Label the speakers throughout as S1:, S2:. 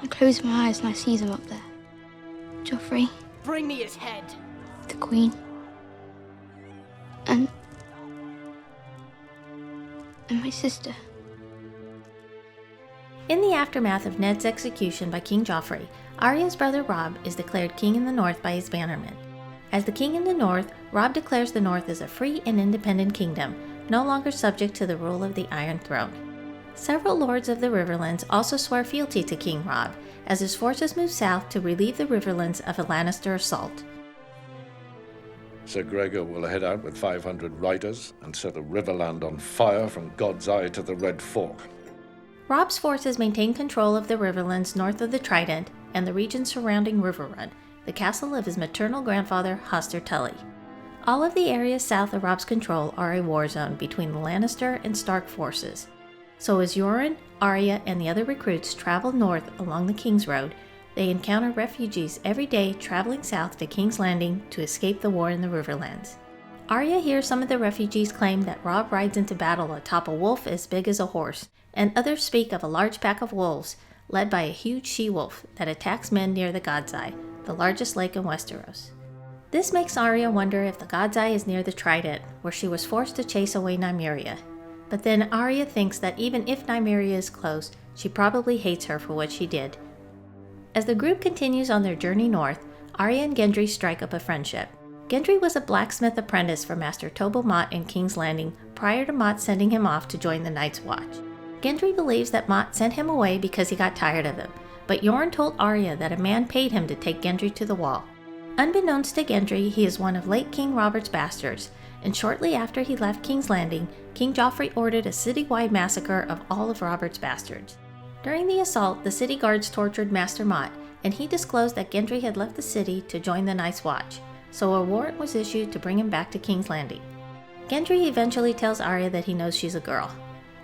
S1: I close my eyes and I see them up there. Joffrey,
S2: Bring me his head.
S1: the Queen, and my sister.
S3: In the aftermath of Ned's execution by King Joffrey, Arya's brother Robb is declared king in the north by his bannermen. As the king in the north, Robb declares the north as a free and independent kingdom, no longer subject to the rule of the Iron Throne. Several lords of the Riverlands also swear fealty to King Robb, as his forces move south to relieve the Riverlands of a Lannister assault.
S4: Sir Gregor will head out with 500 riders and set a riverland on fire from God's Eye to the Red Fork.
S3: Robb's forces maintain control of the Riverlands north of the Trident and the region surrounding Riverrun, the castle of his maternal grandfather, Hoster Tully. All of the areas south of Robb's control are a war zone between the Lannister and Stark forces. So as Yoren, Arya, and the other recruits travel north along the King's Road, they encounter refugees every day traveling south to King's Landing to escape the war in the Riverlands. Arya hears some of the refugees claim that Robb rides into battle atop a wolf as big as a horse, and others speak of a large pack of wolves, led by a huge she-wolf that attacks men near the God's Eye, the largest lake in Westeros. This makes Arya wonder if the God's Eye is near the Trident, where she was forced to chase away Nymeria. But then Arya thinks that even if Nymeria is close, she probably hates her for what she did. As the group continues on their journey north, Arya and Gendry strike up a friendship. Gendry was a blacksmith apprentice for Master Tobel Mott in King's Landing prior to Mott sending him off to join the Night's Watch. Gendry believes that Mott sent him away because he got tired of him, but Yoren told Arya that a man paid him to take Gendry to the Wall. Unbeknownst to Gendry, he is one of late King Robert's bastards, and shortly after he left King's Landing, King Joffrey ordered a citywide massacre of all of Robert's bastards. During the assault, the city guards tortured Master Mott, and he disclosed that Gendry had left the city to join the Night's Watch, so a warrant was issued to bring him back to King's Landing. Gendry eventually tells Arya that he knows she's a girl.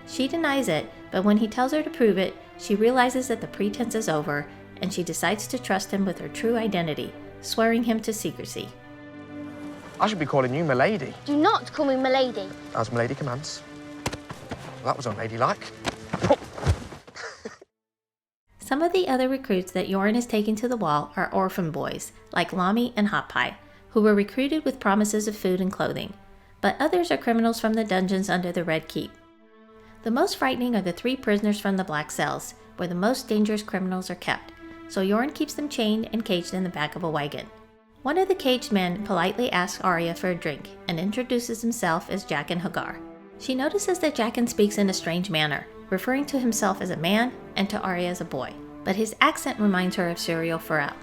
S3: She denies it, but when he tells her to prove it, she realizes that the pretense is over, and she decides to trust him with her true identity, swearing him to secrecy.
S5: I should be calling you Milady.
S6: Do not call me Milady.
S5: As Milady commands. Well, that was unladylike.
S3: Some of the other recruits that Yoren is taking to the Wall are orphan boys, like Lami and Hot Pie, who were recruited with promises of food and clothing, but others are criminals from the dungeons under the Red Keep. The most frightening are the 3 prisoners from the Black Cells, where the most dangerous criminals are kept, so Yoren keeps them chained and caged in the back of a wagon. One of the caged men politely asks Arya for a drink and introduces himself as Jaqen Hagar. She notices that Jaqen speaks in a strange manner, referring to himself as a man and to Arya as a boy, but his accent reminds her of Syrio Forel.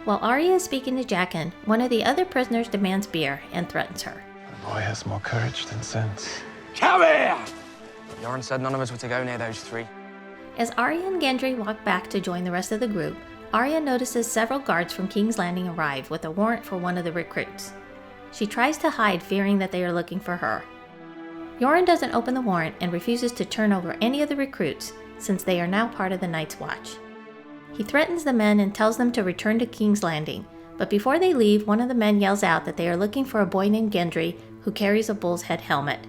S3: While Arya is speaking to Jaqen, one of the other prisoners demands beer and threatens her.
S7: A boy has more courage than sense.
S2: Come here!
S5: Yoren said none of us were to go near those 3.
S3: As Arya and Gendry walk back to join the rest of the group, Arya notices several guards from King's Landing arrive with a warrant for one of the recruits. She tries to hide, fearing that they are looking for her. Yoren doesn't open the warrant and refuses to turn over any of the recruits, since they are now part of the Night's Watch. He threatens the men and tells them to return to King's Landing, but before they leave, one of the men yells out that they are looking for a boy named Gendry who carries a bull's head helmet.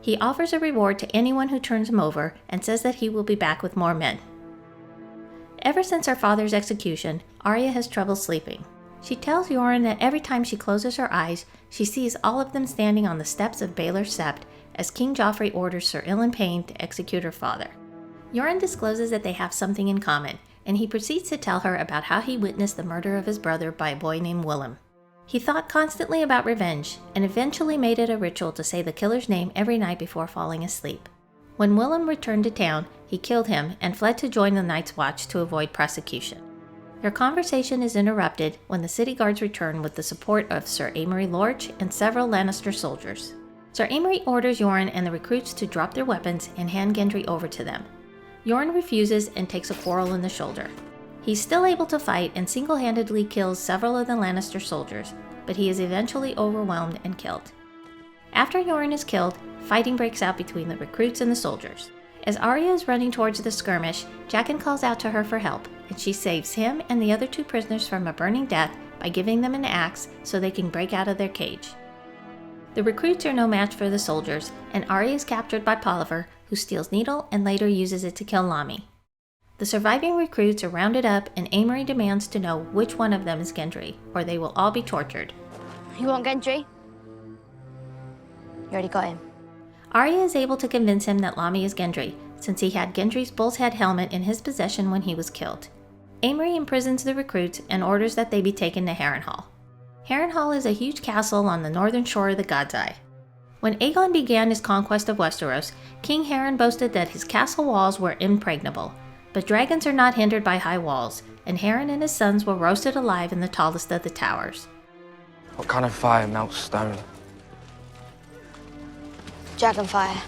S3: He offers a reward to anyone who turns him over and says that he will be back with more men. Ever since her father's execution, Arya has trouble sleeping. She tells Yoren that every time she closes her eyes, she sees all of them standing on the steps of Baelor Sept as King Joffrey orders Sir Ilyn Payne to execute her father. Yoren discloses that they have something in common, and he proceeds to tell her about how he witnessed the murder of his brother by a boy named Willem. He thought constantly about revenge, and eventually made it a ritual to say the killer's name every night before falling asleep. When Willem returned to town, he killed him and fled to join the Night's Watch to avoid prosecution. Their conversation is interrupted when the city guards return with the support of Sir Amory Lorch and several Lannister soldiers. Sir Amory orders Yoren and the recruits to drop their weapons and hand Gendry over to them. Yoren refuses and takes a quarrel in the shoulder. He's still able to fight and single-handedly kills several of the Lannister soldiers, but he is eventually overwhelmed and killed. After Yoren is killed, fighting breaks out between the recruits and the soldiers. As Arya is running towards the skirmish, Jaqen calls out to her for help, and she saves him and the other 2 prisoners from a burning death by giving them an axe so they can break out of their cage. The recruits are no match for the soldiers, and Arya is captured by Polliver, who steals Needle and later uses it to kill Lami. The surviving recruits are rounded up and Amory demands to know which one of them is Gendry, or they will all be tortured.
S1: You want Gendry? You already got him.
S3: Arya is able to convince him that Lamy is Gendry, since he had Gendry's bull's head helmet in his possession when he was killed. Amory imprisons the recruits and orders that they be taken to Harrenhal. Harrenhal is a huge castle on the northern shore of the God's Eye. When Aegon began his conquest of Westeros, King Harren boasted that his castle walls were impregnable. But dragons are not hindered by high walls, and Harren and his sons were roasted alive in the tallest of the towers.
S5: What kind of fire melts stone?
S1: Dragon fire.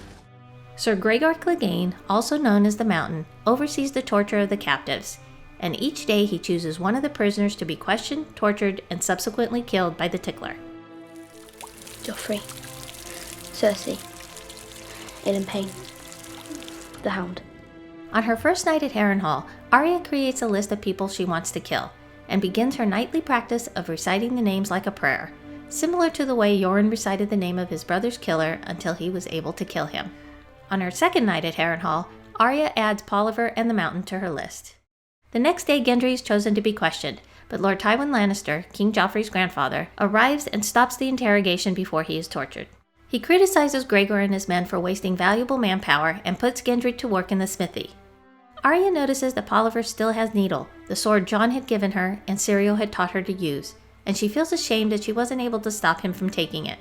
S3: Sir Gregor Clegane, also known as the Mountain, oversees the torture of the captives, and each day he chooses one of the prisoners to be questioned, tortured, and subsequently killed by the Tickler.
S1: Joffrey. Cersei. Aiden Payne. The Hound.
S3: On her first night at Harrenhal, Arya creates a list of people she wants to kill, and begins her nightly practice of reciting the names like a prayer, similar to the way Yoren recited the name of his brother's killer until he was able to kill him. On her second night at Harrenhal, Arya adds Polliver and the Mountain to her list. The next day Gendry is chosen to be questioned, but Lord Tywin Lannister, King Joffrey's grandfather, arrives and stops the interrogation before he is tortured. He criticizes Gregor and his men for wasting valuable manpower and puts Gendry to work in the smithy. Arya notices that Polliver still has Needle, the sword Jon had given her and Syrio had taught her to use, and she feels ashamed that she wasn't able to stop him from taking it.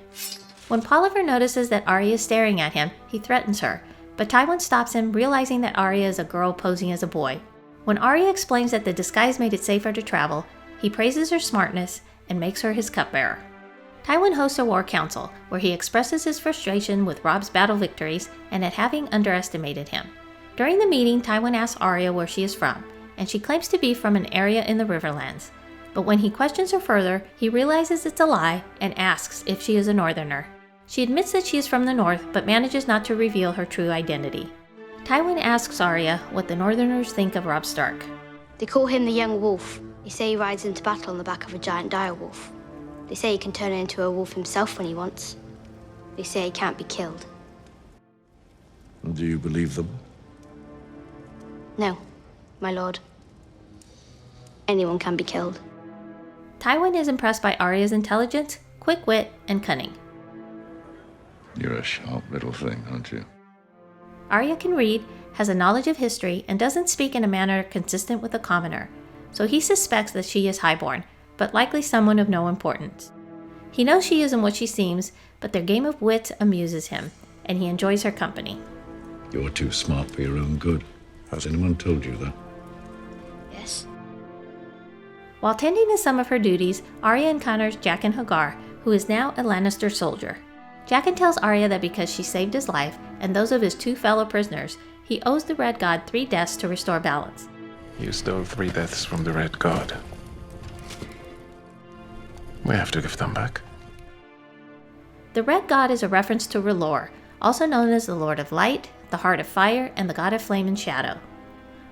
S3: When Polliver notices that Arya is staring at him, he threatens her, but Tywin stops him, realizing that Arya is a girl posing as a boy. When Arya explains that the disguise made it safer to travel, he praises her smartness and makes her his cupbearer. Tywin hosts a war council, where he expresses his frustration with Robb's battle victories and at having underestimated him. During the meeting, Tywin asks Arya where she is from, and she claims to be from an area in the Riverlands. But when he questions her further, he realizes it's a lie and asks if she is a northerner. She admits that she is from the north, but manages not to reveal her true identity. Tywin asks Arya what the northerners think of Robb Stark.
S1: They call him the Young Wolf. They say he rides into battle on the back of a giant direwolf. They say he can turn into a wolf himself when he wants. They say he can't be killed.
S4: Do you believe them?
S1: No, my lord. Anyone can be killed.
S3: Tywin is impressed by Arya's intelligence, quick wit, and cunning.
S4: You're a sharp little thing, aren't you?
S3: Arya can read, has a knowledge of history, and doesn't speak in a manner consistent with a commoner, so he suspects that she is highborn, but likely someone of no importance. He knows she isn't what she seems, but their game of wits amuses him, and he enjoys her company.
S4: You're too smart for your own good. Has anyone told you that?
S1: Yes.
S3: While tending to some of her duties, Arya encounters Jaqen Hagar, who is now a Lannister soldier. Jaqen tells Arya that because she saved his life, and those of his 2 fellow prisoners, he owes the Red God 3 deaths to restore balance.
S7: You stole 3 deaths from the Red God. We have to give them back.
S3: The Red God is a reference to R'hllor, also known as the Lord of Light, the Heart of Fire, and the God of Flame and Shadow.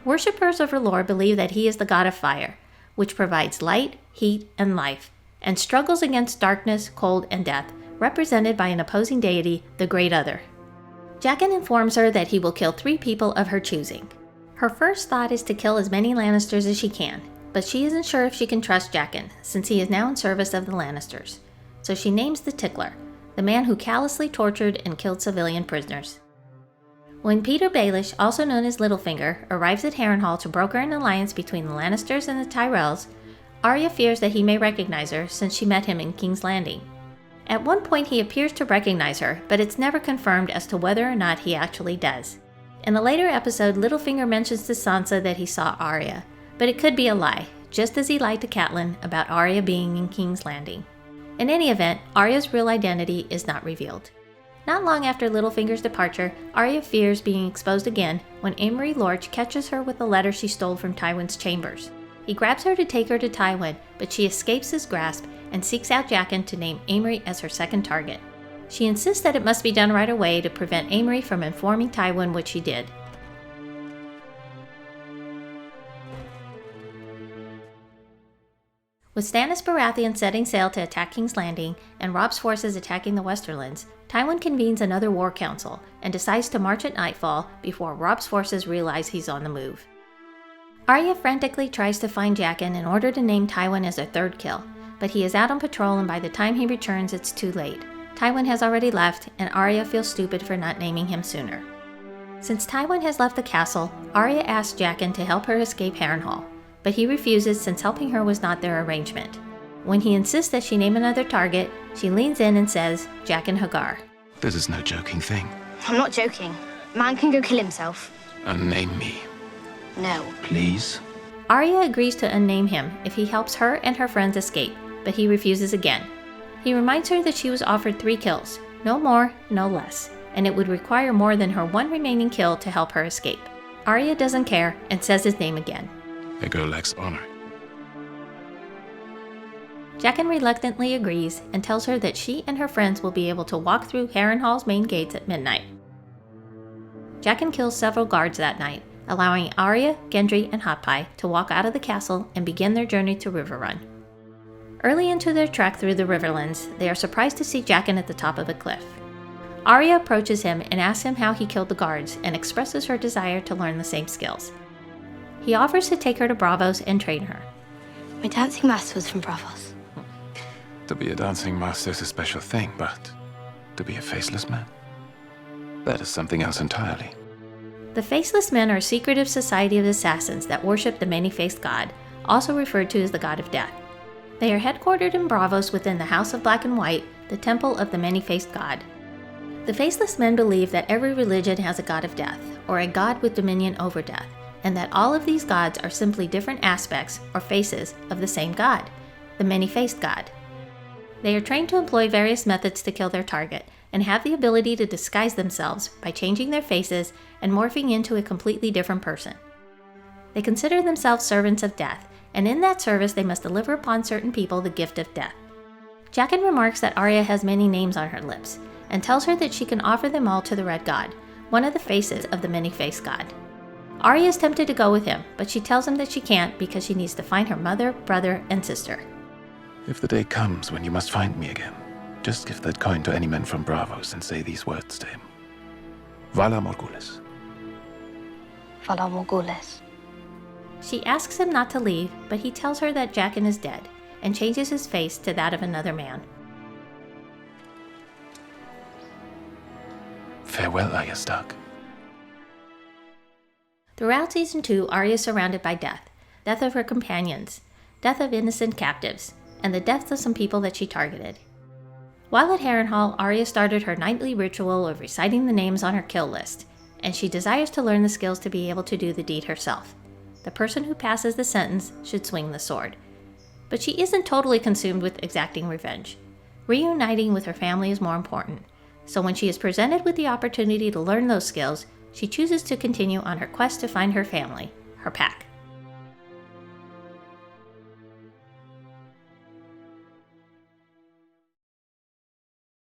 S3: Worshippers of R'hllor believe that he is the God of fire, which provides light, heat, and life, and struggles against darkness, cold, and death, represented by an opposing deity, the Great Other. Jaqen informs her that he will kill 3 people of her choosing. Her first thought is to kill as many Lannisters as she can, but she isn't sure if she can trust Jaqen, since he is now in service of the Lannisters. So she names the Tickler, the man who callously tortured and killed civilian prisoners. When Peter Baelish, also known as Littlefinger, arrives at Harrenhal to broker an alliance between the Lannisters and the Tyrells, Arya fears that he may recognize her since she met him in King's Landing. At one point he appears to recognize her, but it's never confirmed as to whether or not he actually does. In a later episode, Littlefinger mentions to Sansa that he saw Arya, but it could be a lie, just as he lied to Catelyn about Arya being in King's Landing. In any event, Arya's real identity is not revealed. Not long after Littlefinger's departure, Arya fears being exposed again when Amory Lorch catches her with a letter she stole from Tywin's chambers. He grabs her to take her to Tywin, but she escapes his grasp and seeks out Jaqen to name Amory as her second target. She insists that it must be done right away to prevent Amory from informing Tywin what she did. With Stannis Baratheon setting sail to attack King's Landing and Robb's forces attacking the Westerlands, Tywin convenes another war council and decides to march at nightfall before Robb's forces realize he's on the move. Arya frantically tries to find Jaqen in order to name Tywin as her third kill, but he is out on patrol and by the time he returns it's too late. Tywin has already left, and Arya feels stupid for not naming him sooner. Since Tywin has left the castle, Arya asks Jaqen to help her escape Harrenhal, but he refuses since helping her was not their arrangement. When he insists that she name another target, she leans in and says, Jaqen Hagar.
S7: This is no joking thing.
S1: I'm not joking. Man can go kill himself.
S7: Unname me,
S1: No.
S7: please.
S3: Arya agrees to unname him if he helps her and her friends escape, but he refuses again. He reminds her that she was offered 3 kills, no more, no less, and it would require more than her one remaining kill to help her escape. Arya doesn't care and says his name again.
S7: A girl lacks honor.
S3: Jaqen reluctantly agrees and tells her that she and her friends will be able to walk through Harrenhal's main gates at midnight. Jaqen kills several guards that night, allowing Arya, Gendry, and Hot Pie to walk out of the castle and begin their journey to Riverrun. Early into their trek through the Riverlands, they are surprised to see Jaqen at the top of a cliff. Arya approaches him and asks him how he killed the guards and expresses her desire to learn the same skills. He offers to take her to Braavos and train her.
S1: My dancing master was from Braavos.
S7: To be a dancing master is a special thing, but to be a faceless man? That is something else entirely.
S3: The Faceless Men are a secretive society of assassins that worship the many-faced god, also referred to as the God of Death. They are headquartered in Braavos within the House of Black and White, the temple of the many-faced god. The Faceless Men believe that every religion has a god of death, or a god with dominion over death, and that all of these gods are simply different aspects or faces of the same god, the many-faced god. They are trained to employ various methods to kill their target, and have the ability to disguise themselves by changing their faces and morphing into a completely different person. They consider themselves servants of death, and in that service they must deliver upon certain people the gift of death. Jaqen remarks that Arya has many names on her lips, and tells her that she can offer them all to the Red God, one of the faces of the many-faced god. Arya is tempted to go with him, but she tells him that she can't because she needs to find her mother, brother, and sister.
S7: If the day comes when you must find me again, just give that coin to any man from Braavos and say these words to him. Valar morghulis.
S1: Valar morghulis.
S3: She asks him not to leave, but he tells her that Jaqen is dead, and changes his face to that of another man.
S7: Farewell, Arya Stark.
S3: Throughout Season 2, Arya is surrounded by death. Death of her companions, death of innocent captives, and the deaths of some people that she targeted. While at Harrenhal, Arya started her nightly ritual of reciting the names on her kill list, and she desires to learn the skills to be able to do the deed herself. The person who passes the sentence should swing the sword. But she isn't totally consumed with exacting revenge. Reuniting with her family is more important, so when she is presented with the opportunity to learn those skills, she chooses to continue on her quest to find her family, her pack.